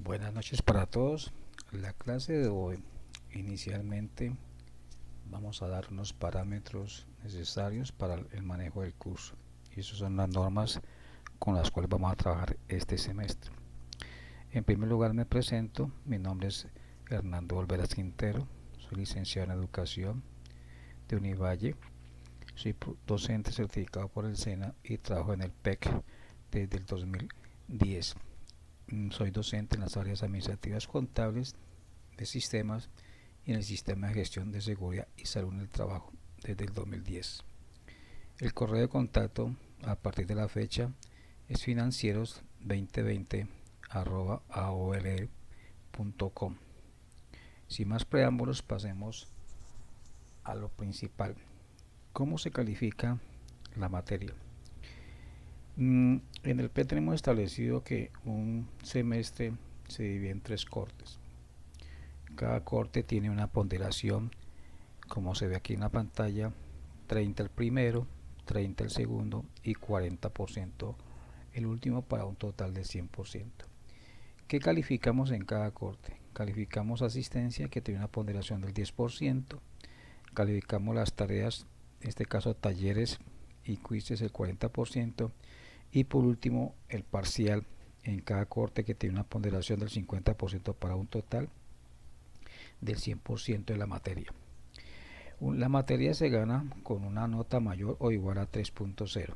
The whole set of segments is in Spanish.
Buenas noches para todos. La clase de hoy, inicialmente, vamos a dar unos parámetros necesarios para el manejo del curso. Y esas son las normas con las cuales vamos a trabajar este semestre. En primer lugar me presento. Mi nombre es Hernando Olveras Quintero. Soy licenciado en Educación de Univalle. Soy docente certificado por el SENA y trabajo en el PEC desde el 2010. Soy docente en las áreas administrativas contables, de sistemas y en el sistema de gestión de seguridad y salud en el trabajo desde el 2010. El correo de contacto a partir de la fecha es financieros2020@aol.com. Sin más preámbulos, pasemos a lo principal. ¿Cómo se califica la materia? En el P tenemos establecido que un semestre se divide en 3 cortes. Cada corte tiene una ponderación, como se ve aquí en la pantalla: 30 el primero, 30 el segundo y 40% el último, para un total de 100%. ¿Qué calificamos en cada corte? Calificamos asistencia, que tiene una ponderación del 10%, calificamos las tareas, en este caso talleres y quizzes, el 40%, y por último el parcial en cada corte, que tiene una ponderación del 50%, para un total del 100% de la materia. La materia se gana con una nota mayor o igual a 3.0.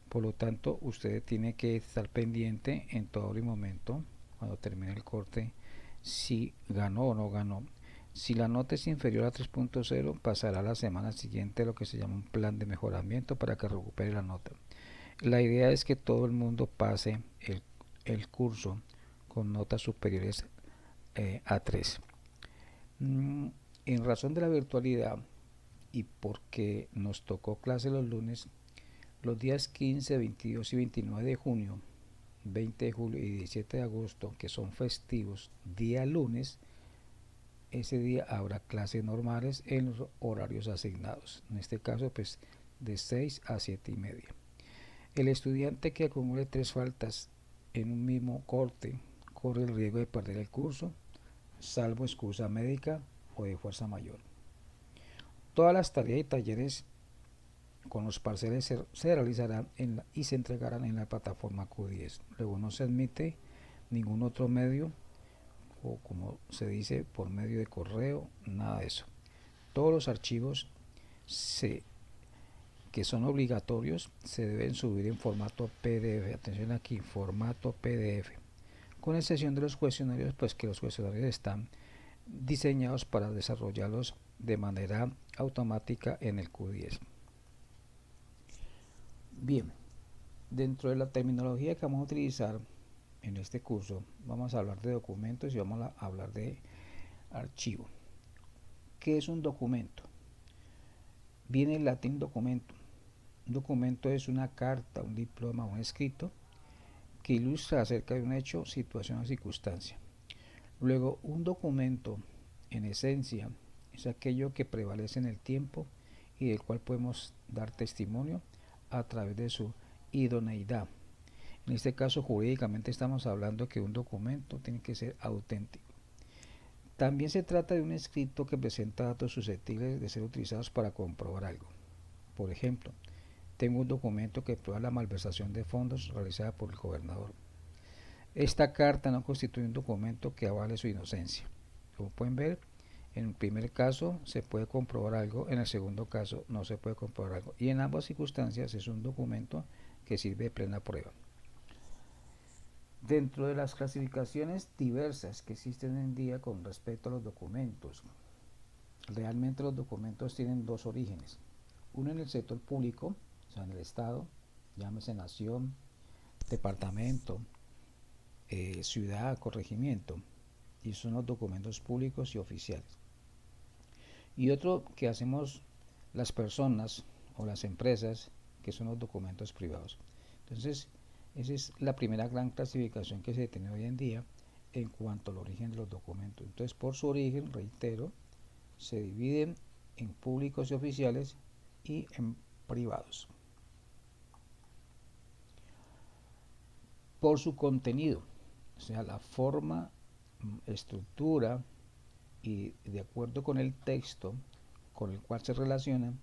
Por lo tanto, usted tiene que estar pendiente en todo momento, cuando termine el corte, si ganó o no ganó. Si la nota es inferior a 3.0, pasará la semana siguiente lo que se llama un plan de mejoramiento para que recupere la nota. La idea es que todo el mundo pase el curso con notas superiores a 3. En razón de la virtualidad y porque nos tocó clase los lunes, los días 15, 22 y 29 de junio, 20 de julio y 17 de agosto, que son festivos, día lunes, ese día habrá clases normales en los horarios asignados. En este caso, pues de 6 a 7 y media. El estudiante que acumule 3 faltas en un mismo corte corre el riesgo de perder el curso, salvo excusa médica o de fuerza mayor. Todas las tareas y talleres con los parciales se realizarán y se entregarán en la plataforma Q10. Luego no se admite ningún otro medio, o como se dice, por medio de correo, nada de eso. Todos los archivos que son obligatorios se deben subir en formato PDF. Atención aquí, formato PDF. Con excepción de los cuestionarios, pues que los cuestionarios están diseñados para desarrollarlos de manera automática en el Q10. Bien, dentro de la terminología que vamos a utilizar en este curso, vamos a hablar de documentos y vamos a hablar de archivo. ¿Qué es un documento? Viene el latín documento. Un documento es una carta, un diploma, un escrito que ilustra acerca de un hecho, situación o circunstancia. Luego, un documento, en esencia, es aquello que prevalece en el tiempo y del cual podemos dar testimonio a través de su idoneidad. En este caso, jurídicamente estamos hablando que un documento tiene que ser auténtico. También se trata de un escrito que presenta datos susceptibles de ser utilizados para comprobar algo. Por ejemplo, tengo un documento que prueba la malversación de fondos realizada por el gobernador. Esta carta no constituye un documento que avale su inocencia. Como pueden ver, en el primer caso se puede comprobar algo, en el segundo caso no se puede comprobar algo, y en ambas circunstancias es un documento que sirve de plena prueba. Dentro de las clasificaciones diversas que existen hoy en día con respecto a los documentos, realmente los documentos tienen 2 orígenes. Uno en el sector público, o sea, en el Estado, llámese nación, departamento, ciudad, corregimiento, y son los documentos públicos y oficiales. Y otro que hacemos las personas o las empresas, que son los documentos privados. Entonces, esa es la primera gran clasificación que se tiene hoy en día en cuanto al origen de los documentos. Entonces, por su origen, reitero, se dividen en públicos y oficiales y en privados. Por su contenido, o sea, la forma, estructura y de acuerdo con el texto con el cual se relacionan,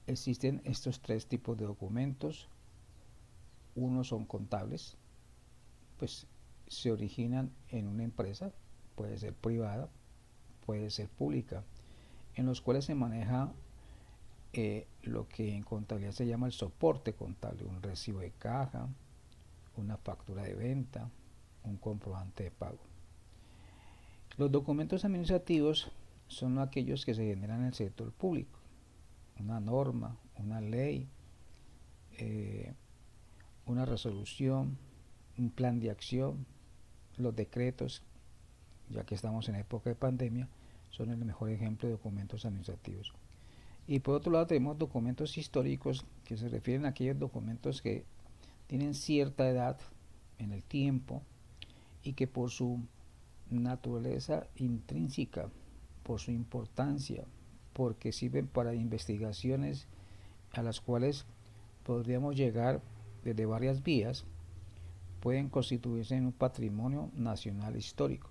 existen estos tres tipos de documentos. Unos son contables, pues se originan en una empresa, puede ser privada, puede ser pública, en los cuales se maneja lo que en contabilidad se llama el soporte contable, un recibo de caja, una factura de venta, un comprobante de pago. Los documentos administrativos son aquellos que se generan en el sector público, una norma, una ley, una resolución, un plan de acción, los decretos, ya que estamos en época de pandemia, son el mejor ejemplo de documentos administrativos. Y por otro lado tenemos documentos históricos, que se refieren a aquellos documentos que tienen cierta edad en el tiempo y que por su naturaleza intrínseca, por su importancia, porque sirven para investigaciones a las cuales podríamos llegar desde varias vías, pueden constituirse en un patrimonio nacional histórico.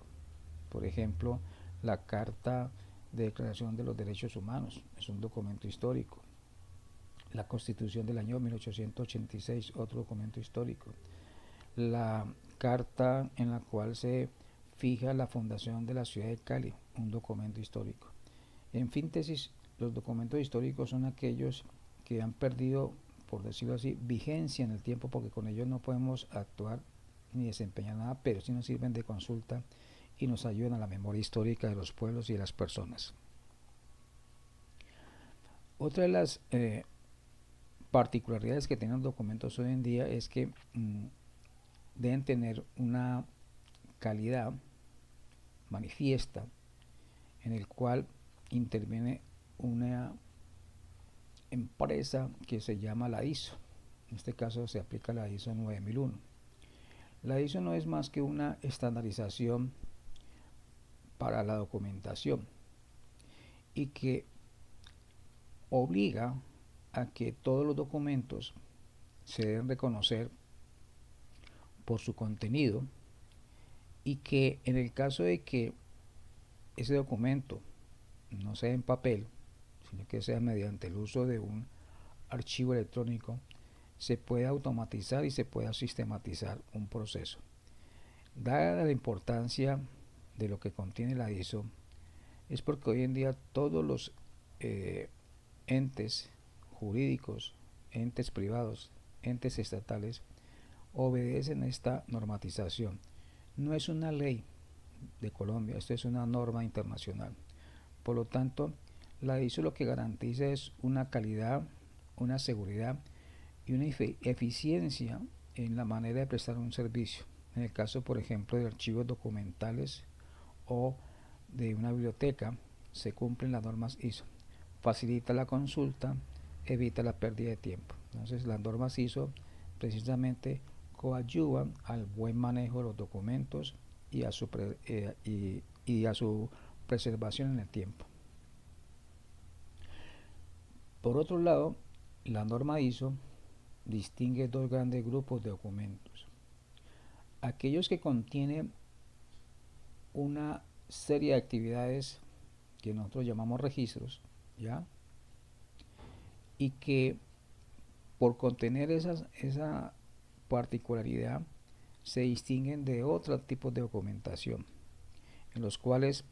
Por ejemplo, la Carta de Declaración de los Derechos Humanos es un documento histórico. La Constitución del año 1886, otro documento histórico. La carta en la cual se fija la fundación de la ciudad de Cali, un documento histórico. En síntesis, los documentos históricos son aquellos que han perdido, por decirlo así, vigencia en el tiempo, porque con ellos no podemos actuar ni desempeñar nada, pero sí nos sirven de consulta y nos ayudan a la memoria histórica de los pueblos y de las personas. Otra de las particularidades que tienen los documentos hoy en día es que deben tener una calidad manifiesta en el cual interviene una empresa que se llama la ISO. En este caso se aplica la ISO 9001. La ISO no es más que una estandarización para la documentación y que obliga a que todos los documentos se deben reconocer por su contenido y que en el caso de que ese documento no sea en papel, sino que sea mediante el uso de un archivo electrónico, se puede automatizar y se pueda sistematizar un proceso. Dada la importancia de lo que contiene la ISO, es porque hoy en día todos los entes jurídicos, entes privados, entes estatales, obedecen esta normatización. No es una ley de Colombia, esto es una norma internacional. Por lo tanto, la ISO lo que garantiza es una calidad, una seguridad y una eficiencia en la manera de prestar un servicio. En el caso, por ejemplo, de archivos documentales o de una biblioteca, se cumplen las normas ISO. Facilita la consulta, evita la pérdida de tiempo. Entonces, las normas ISO precisamente coadyuvan al buen manejo de los documentos y a su preservación en el tiempo. Por otro lado, la norma ISO distingue dos grandes grupos de documentos. Aquellos que contienen una serie de actividades que nosotros llamamos registros, ¿ya? Y que por contener esa particularidad se distinguen de otros tipos de documentación, en los cuales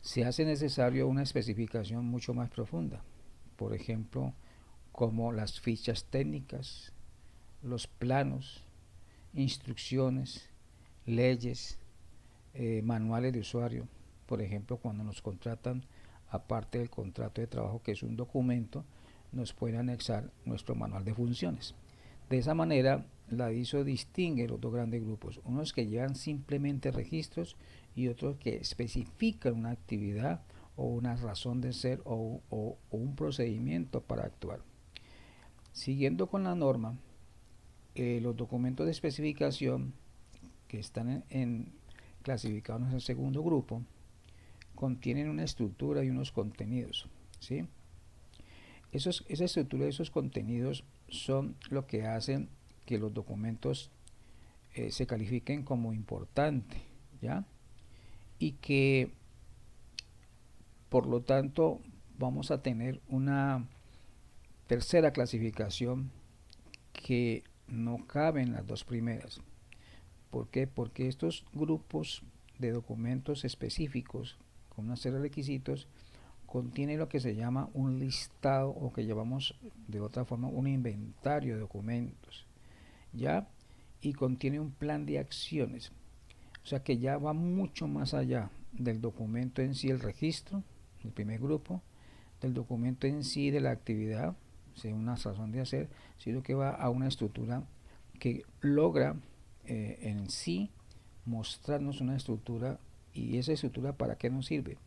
se hace necesario una especificación mucho más profunda. Por ejemplo, como las fichas técnicas, los planos, instrucciones, leyes, manuales de usuario. Por ejemplo, cuando nos contratan, aparte del contrato de trabajo, que es un documento, nos pueden anexar nuestro manual de funciones. De esa manera, la ISO distingue los dos grandes grupos, unos que llevan simplemente registros y otros que especifican una actividad o una razón de ser o un procedimiento para actuar. Siguiendo con la norma, los documentos de especificación que están clasificados en el segundo grupo contienen una estructura y unos contenidos, ¿sí? Esa estructura y esos contenidos son lo que hacen que los documentos se califiquen como importante, ¿ya? Y que por lo tanto vamos a tener una tercera clasificación que no caben las dos primeras. ¿Por qué? Porque estos grupos de documentos específicos con una serie de requisitos contienen lo que se llama un listado, o que llamamos de otra forma un inventario de documentos, ¿ya? Y contiene un plan de acciones. O sea que ya va mucho más allá del documento en sí, el registro, el primer grupo, del documento en sí de la actividad, según una razón de hacer, sino que va a una estructura que logra en sí mostrarnos una estructura. ¿Y esa estructura para qué nos sirve?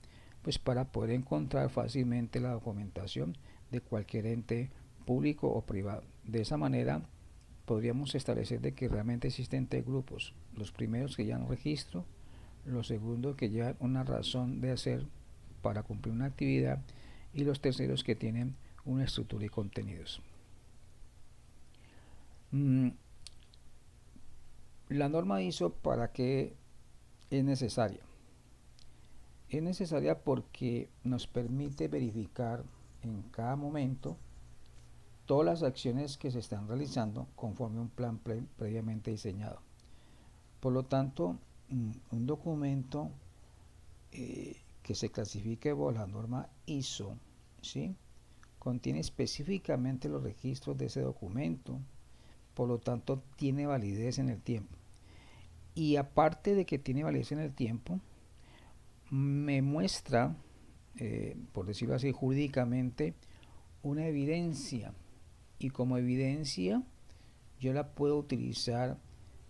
Pues para poder encontrar fácilmente la documentación de cualquier ente público o privado. De esa manera podríamos establecer de que realmente existen tres grupos: los primeros que llevan registro, los segundos que llevan una razón de hacer para cumplir una actividad, y los terceros que tienen una estructura y contenidos. La norma ISO, ¿para qué es necesaria? Es necesaria porque nos permite verificar en cada momento todas las acciones que se están realizando conforme a un plan previamente diseñado. Por lo tanto, un documento que se clasifique por la norma ISO, ¿sí?, contiene específicamente los registros de ese documento, por lo tanto tiene validez en el tiempo. Y aparte de que tiene validez en el tiempo, me muestra, por decirlo así, jurídicamente, una evidencia, y como evidencia yo la puedo utilizar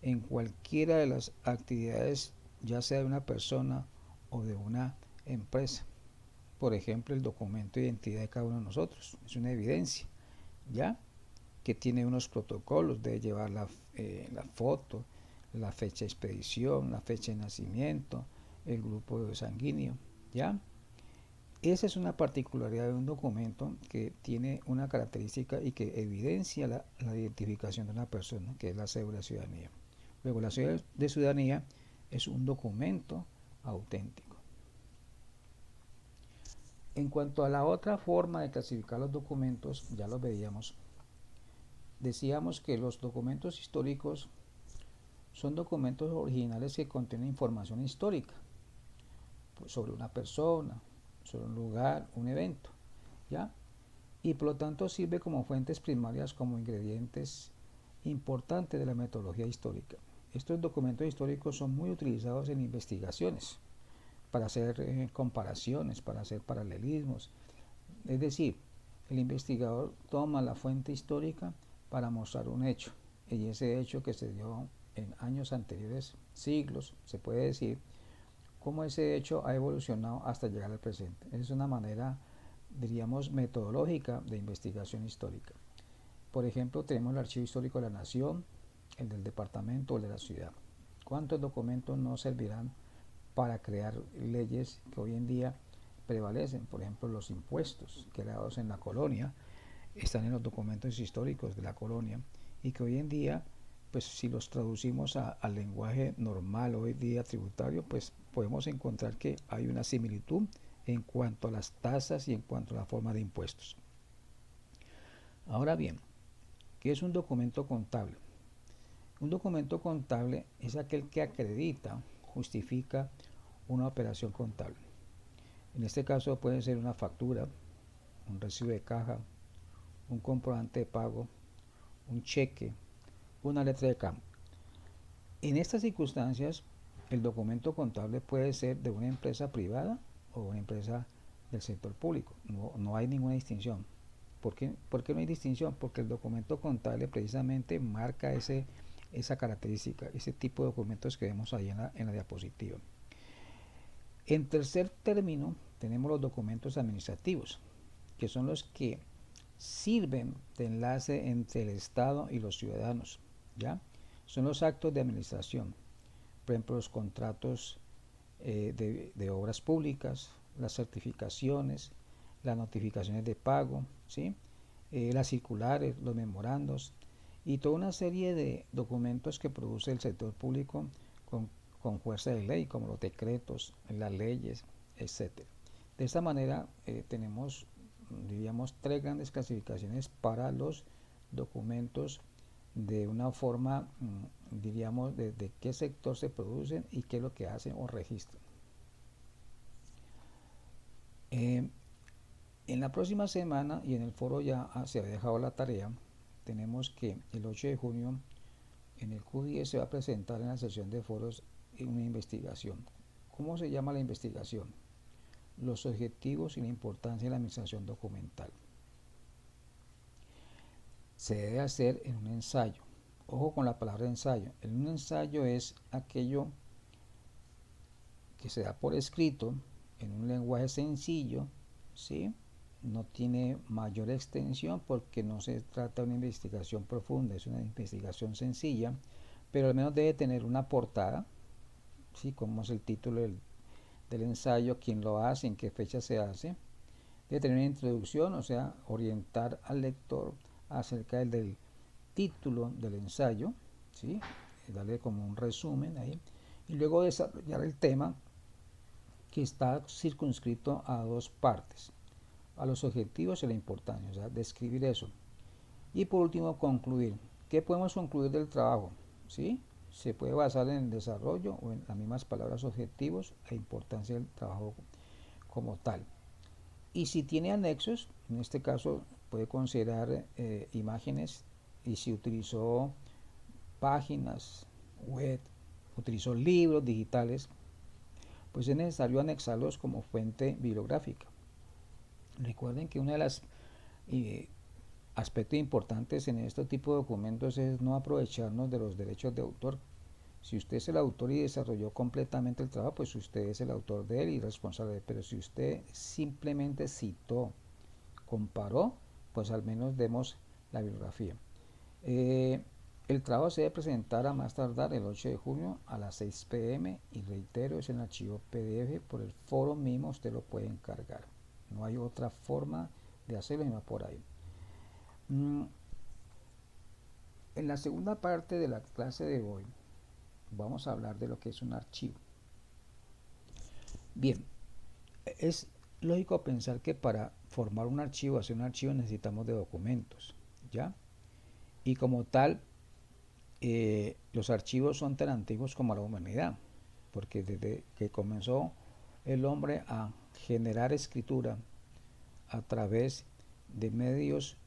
en cualquiera de las actividades, ya sea de una persona o de una empresa. Por ejemplo, el documento de identidad de cada uno de nosotros es una evidencia, ¿ya?, que tiene unos protocolos de llevar la foto, la fecha de expedición, la fecha de nacimiento, el grupo sanguíneo, ¿ya? Esa es una particularidad de un documento que tiene una característica y que evidencia la identificación de una persona, que es la cédula de ciudadanía. Luego, la cédula de ciudadanía es un documento auténtico. En cuanto a la otra forma de clasificar los documentos, ya lo veíamos. Decíamos que los documentos históricos son documentos originales que contienen información histórica, pues, sobre una persona, sobre un lugar, un evento, ¿ya? Y por lo tanto sirve como fuentes primarias, como ingredientes importantes de la metodología histórica. Estos documentos históricos son muy utilizados en investigaciones para hacer comparaciones, para hacer paralelismos. Es decir, el investigador toma la fuente histórica para mostrar un hecho, y ese hecho que se dio en años anteriores, siglos, se puede decir, cómo ese hecho ha evolucionado hasta llegar al presente. Esa es una manera, diríamos, metodológica de investigación histórica. Por ejemplo, tenemos el Archivo Histórico de la Nación, el del departamento o el de la ciudad. ¿Cuántos documentos no servirán para crear leyes que hoy en día prevalecen? Por ejemplo, los impuestos creados en la colonia están en los documentos históricos de la colonia, y que hoy en día, pues si los traducimos al lenguaje normal hoy día tributario, pues podemos encontrar que hay una similitud en cuanto a las tasas y en cuanto a la forma de impuestos. Ahora bien, ¿qué es un documento contable? Un documento contable es aquel que acredita, justifica una operación contable. En este caso puede ser una factura, un recibo de caja, un comprobante de pago, un cheque, una letra de cambio. En estas circunstancias, el documento contable puede ser de una empresa privada o una empresa del sector público. No hay ninguna distinción. ¿Por qué no hay distinción? Porque el documento contable precisamente marca esa característica, ese tipo de documentos que vemos ahí en la diapositiva. En tercer término, tenemos los documentos administrativos, que son los que sirven de enlace entre el Estado y los ciudadanos, ¿ya? Son los actos de administración, por ejemplo, los contratos de obras públicas, las certificaciones, las notificaciones de pago, ¿sí? Las circulares, los memorandos, y toda una serie de documentos que produce el sector público con, con fuerza de ley, como los decretos, las leyes, etcétera. De esta manera tenemos, diríamos, tres grandes clasificaciones para los documentos de una forma, diríamos, de qué sector se producen y qué es lo que hacen o registran. En la próxima semana y en el foro ya se ha dejado la tarea, tenemos que el 8 de junio en el Q10 se va a presentar en la sesión de foros una investigación. ¿Cómo se llama la investigación? Los objetivos y la importancia de la administración documental. Se debe hacer en un ensayo. Ojo con la palabra ensayo. En un ensayo es aquello que se da por escrito en un lenguaje sencillo, ¿sí? No tiene mayor extensión porque no se trata de una investigación profunda, es una investigación sencilla, pero al menos debe tener una portada, ¿sí? Como es el título del ensayo, quién lo hace, en qué fecha se hace. Debe tener una introducción, o sea, orientar al lector acerca del título del ensayo, ¿sí? Darle como un resumen ahí, y luego desarrollar el tema que está circunscrito a dos partes, a los objetivos y la importancia, o sea, describir eso. Y por último, concluir. ¿Qué podemos concluir del trabajo? ¿Sí? Se puede basar en el desarrollo o en las mismas palabras objetivos e importancia del trabajo como tal. Y si tiene anexos, en este caso puede considerar imágenes, y si utilizó páginas web, utilizó libros digitales, pues es necesario anexarlos como fuente bibliográfica. Recuerden que una de las aspectos importantes en este tipo de documentos es no aprovecharnos de los derechos de autor. Si usted es el autor y desarrolló completamente el trabajo, pues usted es el autor de él y responsable de él. Pero si usted simplemente citó, comparó, pues al menos demos la bibliografía. El trabajo se debe presentar a más tardar el 8 de junio a las 6 p.m. y reitero, es en archivo PDF, por el foro mismo usted lo puede encargar. No hay otra forma de hacerlo sino por ahí. En la segunda parte de la clase de hoy vamos a hablar de lo que es un archivo. Bien, es lógico pensar que para formar un archivo, hacer un archivo, necesitamos de documentos, ¿ya? Y como tal, los archivos son tan antiguos como la humanidad, porque desde que comenzó el hombre a generar escritura a través de medios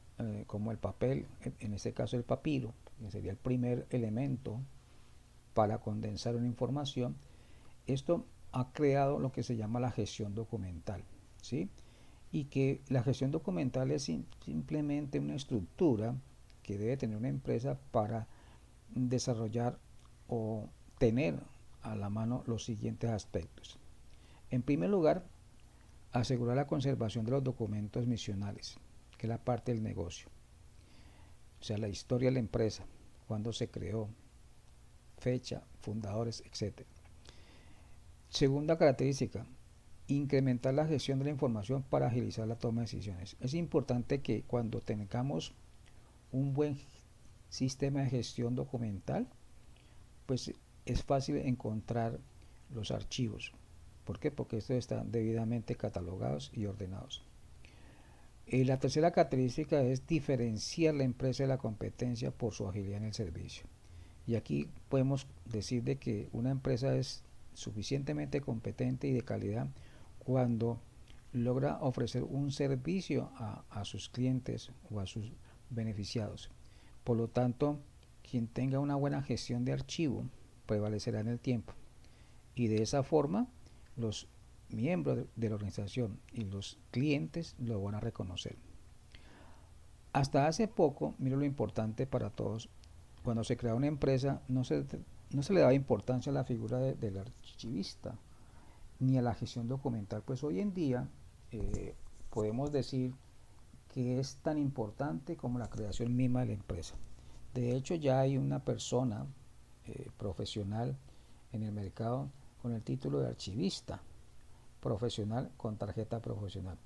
como el papel, en este caso el papiro, que sería el primer elemento para condensar una información, esto ha creado lo que se llama la gestión documental, ¿sí? Y que la gestión documental es simplemente una estructura que debe tener una empresa para desarrollar o tener a la mano los siguientes aspectos. En primer lugar, asegurar la conservación de los documentos misionales, que es la parte del negocio. O sea, la historia de la empresa, cuándo se creó, fecha, fundadores, etc. Segunda característica, incrementar la gestión de la información para agilizar la toma de decisiones. Es importante que cuando tengamos un buen sistema de gestión documental, pues es fácil encontrar los archivos. ¿Por qué? Porque estos están debidamente catalogados y ordenados. La tercera característica es diferenciar la empresa de la competencia por su agilidad en el servicio. Y aquí podemos decir de que una empresa es suficientemente competente y de calidad cuando logra ofrecer un servicio a sus clientes o a sus beneficiados. Por lo tanto, quien tenga una buena gestión de archivo prevalecerá en el tiempo, y de esa forma los miembros de la organización y los clientes lo van a reconocer. Hasta hace poco, mire lo importante para todos, cuando se crea una empresa no se le daba importancia a la figura del archivista ni a la gestión documental. Pues hoy en día podemos decir que es tan importante como la creación misma de la empresa. De hecho, ya hay una persona profesional en el mercado con el título de archivista profesional con tarjeta profesional.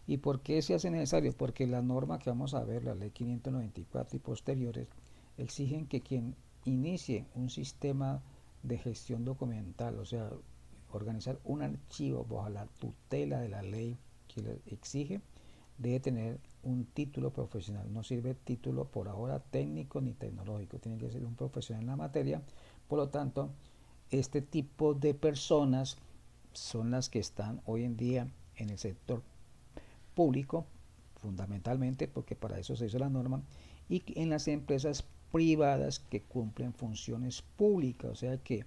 ¿Y por qué se hace necesario? Porque la norma que vamos a ver, la ley 594 y posteriores, exigen que quien inicie un sistema de gestión documental, o sea, organizar un archivo bajo la tutela de la ley que le exige, debe tener un título profesional. No sirve título por ahora técnico ni tecnológico, tiene que ser un profesional en la materia. Por lo tanto, este tipo de personas son las que están hoy en día en el sector público, fundamentalmente porque para eso se hizo la norma, y en las empresas privadas que cumplen funciones públicas, o sea que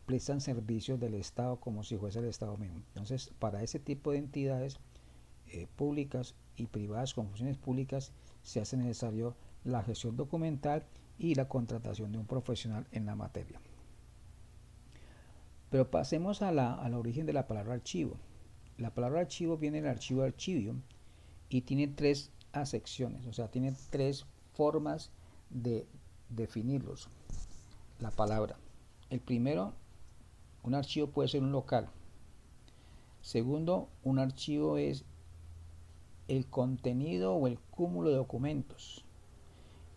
prestan servicios del Estado como si fuese el Estado mismo. Entonces, para ese tipo de entidades públicas y privadas con funciones públicas se hace necesario la gestión documental y la contratación de un profesional en la materia. Pero pasemos al origen de la palabra archivo. La palabra archivo viene del archivo archivium y tiene tres acepciones, o sea, tiene tres formas de definirlos. La palabra. El primero, un archivo puede ser un local. Segundo, un archivo es el contenido o el cúmulo de documentos.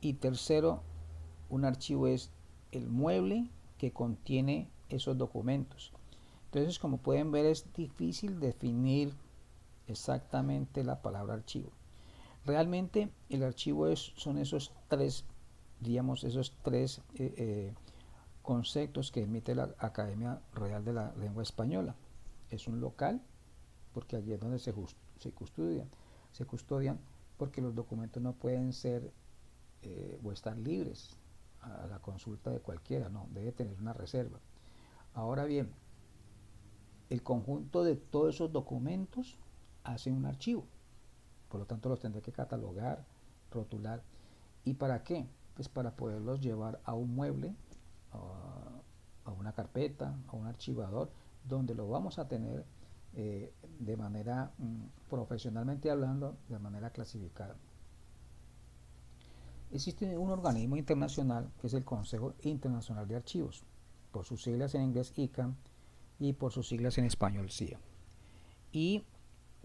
Y tercero, un archivo es el mueble que contiene esos documentos. Entonces, como pueden ver, es difícil definir exactamente la palabra archivo. Realmente el archivo son esos tres, digamos, esos tres conceptos que emite la Academia Real de la Lengua Española. Es un local, porque allí es donde se custodian, porque los documentos no pueden ser o estar libres a la consulta de cualquiera, no, debe tener una reserva. Ahora bien, el conjunto de todos esos documentos hace un archivo, por lo tanto los tendré que catalogar, rotular. ¿Y para qué? Pues para poderlos llevar a un mueble, a una carpeta, a un archivador, donde lo vamos a tener de manera, profesionalmente hablando, de manera clasificada. Existe un organismo internacional que es el Consejo Internacional de Archivos, por sus siglas en inglés ICANN y por sus siglas en español CIA. Y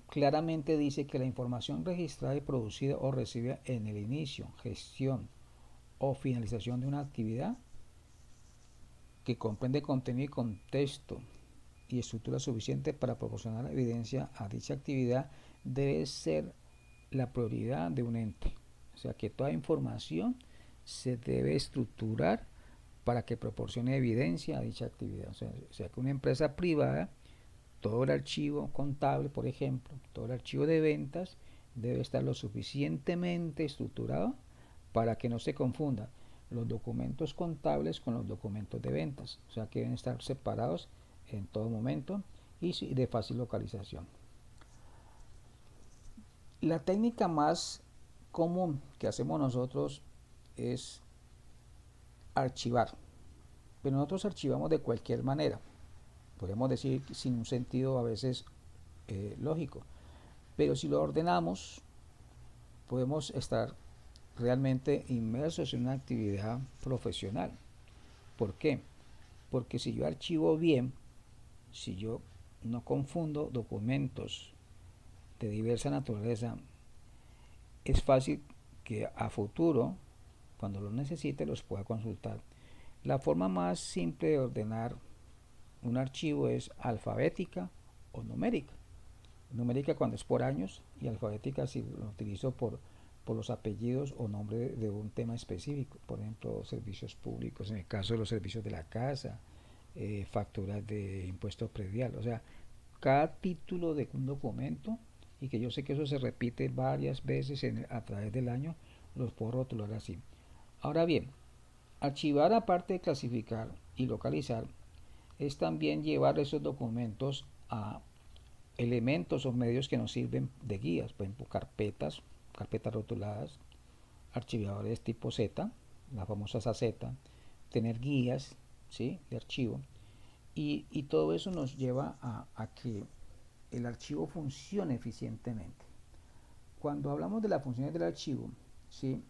claramente dice que la información registrada y producida o recibida en el inicio, gestión o finalización de una actividad que comprende contenido y contexto y estructura suficiente para proporcionar evidencia a dicha actividad debe ser la prioridad de un ente. O sea que toda información se debe estructurar para que proporcione evidencia a dicha actividad. O sea que una empresa privada, todo el archivo contable, por ejemplo, todo el archivo de ventas debe estar lo suficientemente estructurado para que no se confunda los documentos contables con los documentos de ventas. O sea que deben estar separados en todo momento y de fácil localización. La técnica más común que hacemos nosotros es archivar, pero nosotros archivamos de cualquier manera, podemos decir sin un sentido a veces lógico, pero si lo ordenamos podemos estar realmente inmersos en una actividad profesional. ¿Por qué? Porque si yo archivo bien, si yo no confundo documentos de diversa naturaleza, es fácil que a futuro, cuando los necesite, los pueda consultar. La forma más simple de ordenar un archivo es alfabética o numérica. Numérica cuando es por años y alfabética si lo utilizo por los apellidos o nombre de un tema específico, por ejemplo, servicios públicos, en el caso de los servicios de la casa, facturas de impuesto predial, o sea, cada título de un documento, y que yo sé que eso se repite varias veces a través del año, los puedo rotular así. Ahora bien, archivar aparte de clasificar y localizar, es también llevar esos documentos a elementos o medios que nos sirven de guías, por ejemplo, carpetas rotuladas, archivadores tipo Z, la famosa Z, tener guías, ¿sí?, de archivo, y todo eso nos lleva a que el archivo funcione eficientemente. Cuando hablamos de las funciones del archivo, ¿sí?,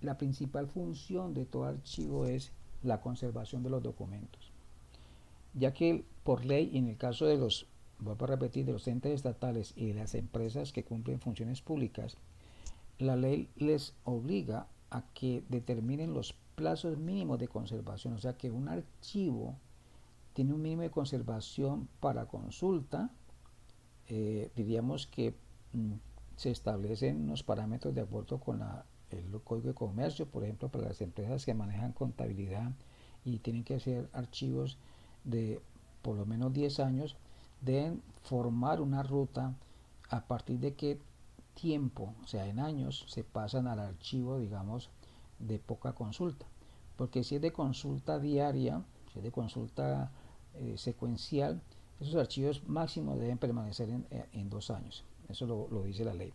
la principal función de todo archivo es la conservación de los documentos, ya que por ley, en el caso de los, vuelvo a repetir, de los entes estatales y de las empresas que cumplen funciones públicas, la ley les obliga a que determinen los plazos mínimos de conservación, o sea que un archivo tiene un mínimo de conservación para consulta. Diríamos que se establecen unos parámetros de acuerdo con el Código de Comercio, por ejemplo, para las empresas que manejan contabilidad y tienen que hacer archivos de por lo menos 10 años, deben formar una ruta a partir de qué tiempo, o sea, en años, se pasan al archivo, digamos, de poca consulta. Porque si es de consulta diaria, si es de consulta secuencial, esos archivos máximos deben permanecer en 2 años. Eso lo dice la ley.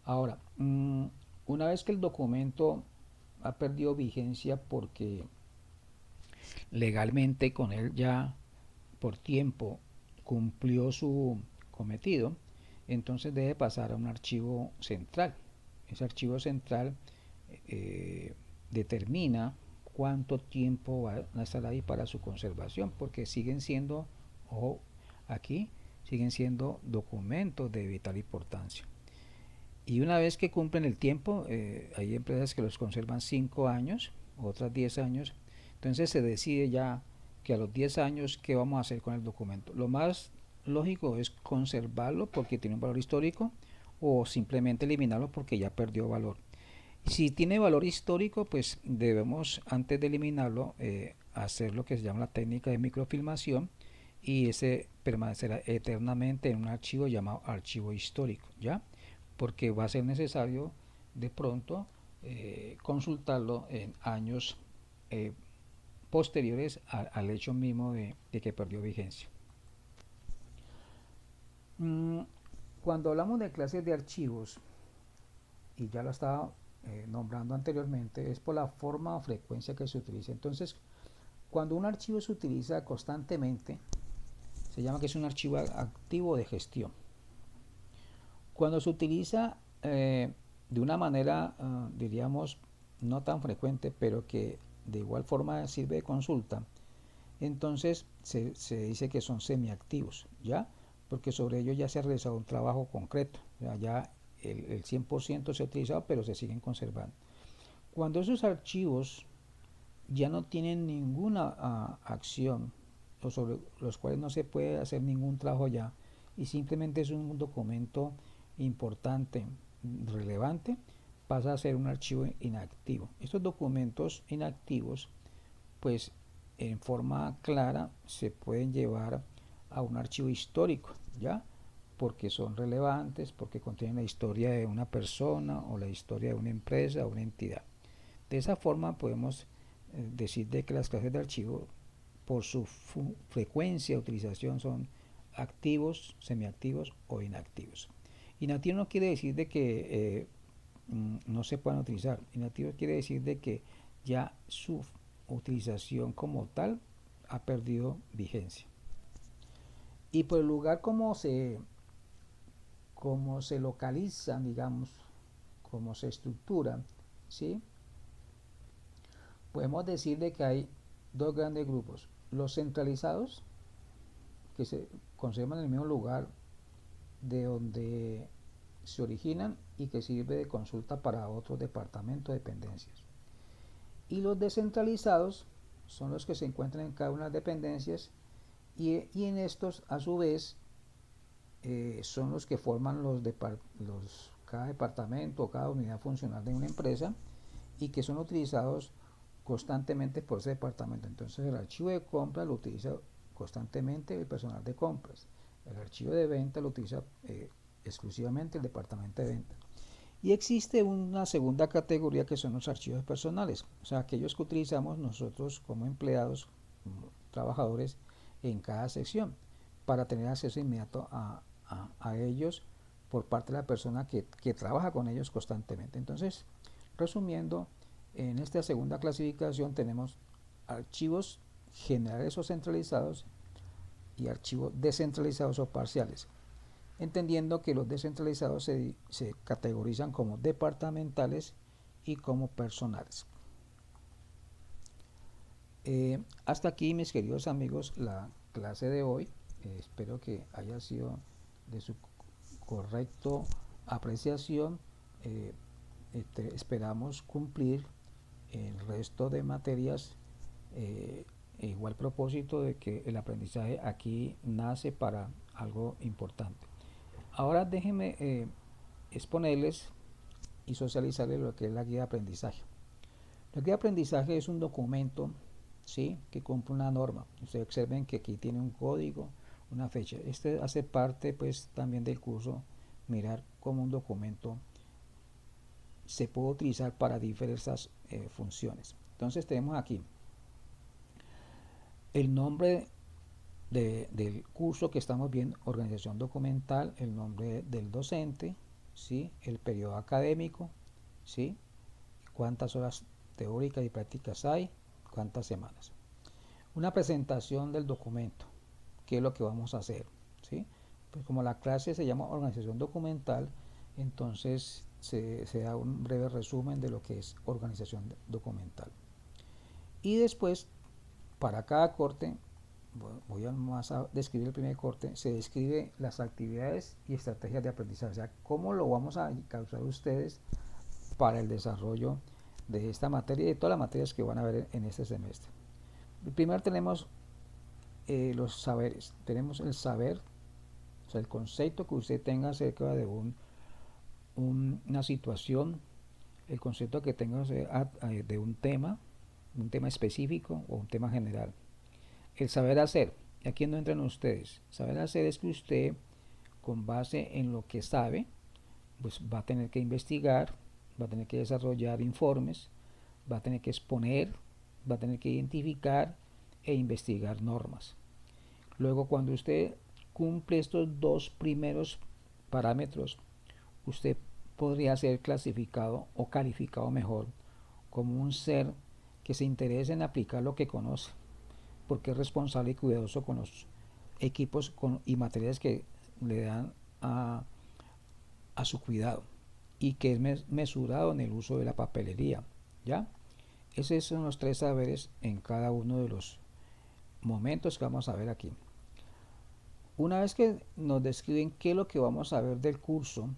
Ahora, una vez que el documento ha perdido vigencia porque legalmente con él ya por tiempo cumplió su cometido, entonces debe pasar a un archivo central. Ese archivo central determina cuánto tiempo va a estar ahí para su conservación, porque siguen siendo, ojo, aquí siguen siendo documentos de vital importancia. Y una vez que cumplen el tiempo, hay empresas que los conservan 5 años, otras 10 años, entonces se decide ya que a los 10 años, ¿qué vamos a hacer con el documento? Lo más lógico es conservarlo porque tiene un valor histórico o simplemente eliminarlo porque ya perdió valor. Si tiene valor histórico, pues debemos, antes de eliminarlo, hacer lo que se llama la técnica de microfilmación y ese permanecerá eternamente en un archivo llamado archivo histórico, ¿ya? Porque va a ser necesario de pronto consultarlo en años posteriores al hecho mismo de que perdió vigencia. Cuando hablamos de clases de archivos, y ya lo estaba nombrando anteriormente, es por la forma o frecuencia que se utiliza. Entonces, cuando un archivo se utiliza constantemente, se llama que es un archivo activo de gestión. Cuando se utiliza de una manera, diríamos, no tan frecuente, pero que de igual forma sirve de consulta, entonces se dice que son semiactivos, ¿ya? Porque sobre ellos ya se ha realizado un trabajo concreto, ya el 100% se ha utilizado, pero se siguen conservando. Cuando esos archivos ya no tienen ninguna acción, o sobre los cuales no se puede hacer ningún trabajo ya, y simplemente es un documento importante, relevante, pasa a ser un archivo inactivo. Estos documentos inactivos, pues en forma clara, se pueden llevar a un archivo histórico, ¿ya? Porque son relevantes, porque contienen la historia de una persona o la historia de una empresa o una entidad. De esa forma podemos decir de que las clases de archivo, por su frecuencia de utilización, son activos, semiactivos o inactivos. Inactivo no quiere decir de que no se puedan utilizar. Inactivo quiere decir de que ya su utilización como tal ha perdido vigencia. Y por el lugar como se localizan, digamos, como se estructuran, ¿sí? Podemos decir de que hay dos grandes grupos. Los centralizados, que se conservan en el mismo lugar de donde se originan y que sirve de consulta para otros departamentos, dependencias. Y los descentralizados son los que se encuentran en cada una de las dependencias y en estos, a su vez, son los que forman cada departamento o cada unidad funcional de una empresa y que son utilizados constantemente por ese departamento. Entonces el archivo de compras lo utiliza constantemente el personal de compras. El archivo de venta lo utiliza exclusivamente el departamento de venta. Y existe una segunda categoría que son los archivos personales, o sea, aquellos que utilizamos nosotros como empleados, como trabajadores en cada sección, para tener acceso inmediato a ellos por parte de la persona que trabaja con ellos constantemente. Entonces, resumiendo, en esta segunda clasificación tenemos archivos generales o centralizados y archivos descentralizados o parciales, entendiendo que los descentralizados se categorizan como departamentales y como personales. Hasta aquí, mis queridos amigos, la clase de hoy. Espero que haya sido de su correcto apreciación. Esperamos cumplir el resto de materias, igual propósito de que el aprendizaje aquí nace para algo importante. Ahora déjenme exponerles y socializarles lo que es la guía de aprendizaje. La guía de aprendizaje es un documento, ¿sí?, que cumple una norma. Ustedes observen que aquí tiene un código, una fecha. Este hace parte pues también del curso, mirar cómo un documento se puede utilizar para diversas funciones. Entonces tenemos aquí el nombre del curso que estamos viendo, organización documental, el nombre del docente, ¿sí?, el periodo académico, ¿sí?, cuántas horas teóricas y prácticas hay, cuántas semanas. Una presentación del documento, qué es lo que vamos a hacer, ¿sí? Pues como la clase se llama organización documental, entonces se da un breve resumen de lo que es organización documental. Y después, para cada corte, voy a más a describir el primer corte, se describe las actividades y estrategias de aprendizaje, o sea, cómo lo vamos a causar ustedes para el desarrollo de esta materia y de todas las materias que van a ver en este semestre. Primero tenemos los saberes. Tenemos el saber, o sea, el concepto que usted tenga acerca de una situación, el concepto que tenga de un tema específico o un tema general. El saber hacer, y aquí no entran ustedes. Saber hacer es que usted, con base en lo que sabe, pues va a tener que investigar, va a tener que desarrollar informes, va a tener que exponer, va a tener que identificar e investigar normas. Luego, cuando usted cumple estos dos primeros parámetros, usted podría ser clasificado o calificado mejor como un ser que se interesa en aplicar lo que conoce, porque es responsable y cuidadoso con los equipos y materiales que le dan a su cuidado, y que es mesurado en el uso de la papelería, ¿ya? Esos son los tres saberes en cada uno de los momentos que vamos a ver aquí. Una vez que nos describen qué es lo que vamos a ver del curso,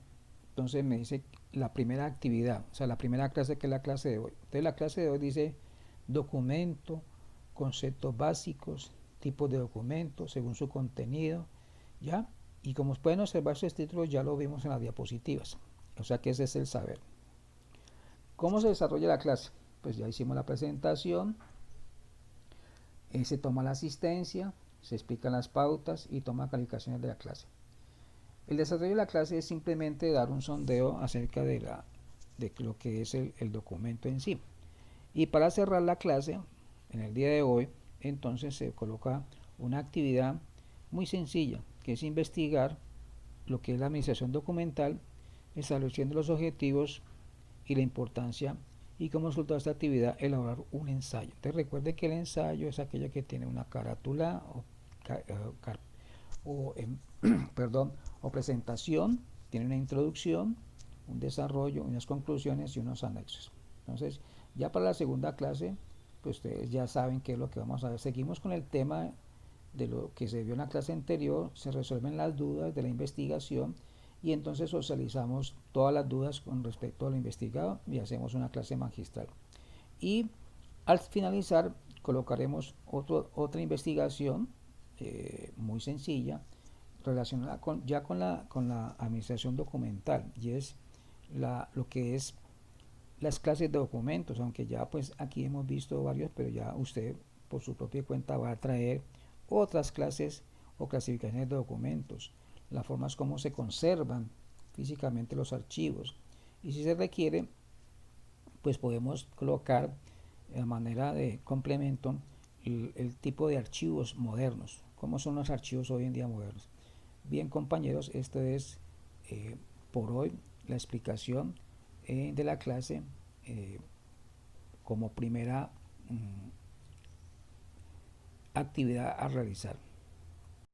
entonces me dice la primera actividad, o sea, la primera clase, que es la clase de hoy. Entonces la clase de hoy dice documento, conceptos básicos, tipos de documentos según su contenido, ¿ya? Y como pueden observar, estos títulos ya lo vimos en las diapositivas, o sea que ese es el saber. ¿Cómo se desarrolla la clase? Pues ya hicimos la presentación, se toma la asistencia, se explican las pautas y toma calificaciones de la clase. El desarrollo de la clase es simplemente dar un sondeo acerca de lo que es el documento en sí. Y para cerrar la clase, en el día de hoy, entonces se coloca una actividad muy sencilla, que es investigar lo que es la administración documental, estableciendo los objetivos y la importancia, y como resultado de esta actividad elaborar un ensayo. Entonces recuerde que el ensayo es aquello que tiene una carátula perdón, o presentación, tiene una introducción, un desarrollo, unas conclusiones y unos anexos. Entonces, ya para la segunda clase, pues ustedes ya saben qué es lo que vamos a ver. Seguimos con el tema de lo que se vio en la clase anterior, se resuelven las dudas de la investigación y entonces socializamos todas las dudas con respecto a lo investigado y hacemos una clase magistral. Y al finalizar colocaremos otra investigación muy sencilla relacionada con la administración documental, y es lo que es las clases de documentos, aunque ya pues aquí hemos visto varios, pero ya usted por su propia cuenta va a traer otras clases o clasificaciones de documentos, las formas como se conservan físicamente los archivos, y si se requiere pues podemos colocar de manera de complemento el tipo de archivos modernos. ¿Cómo son los archivos hoy en día modernos? Bien, compañeros, esto es por hoy la explicación de la clase como primera actividad a realizar.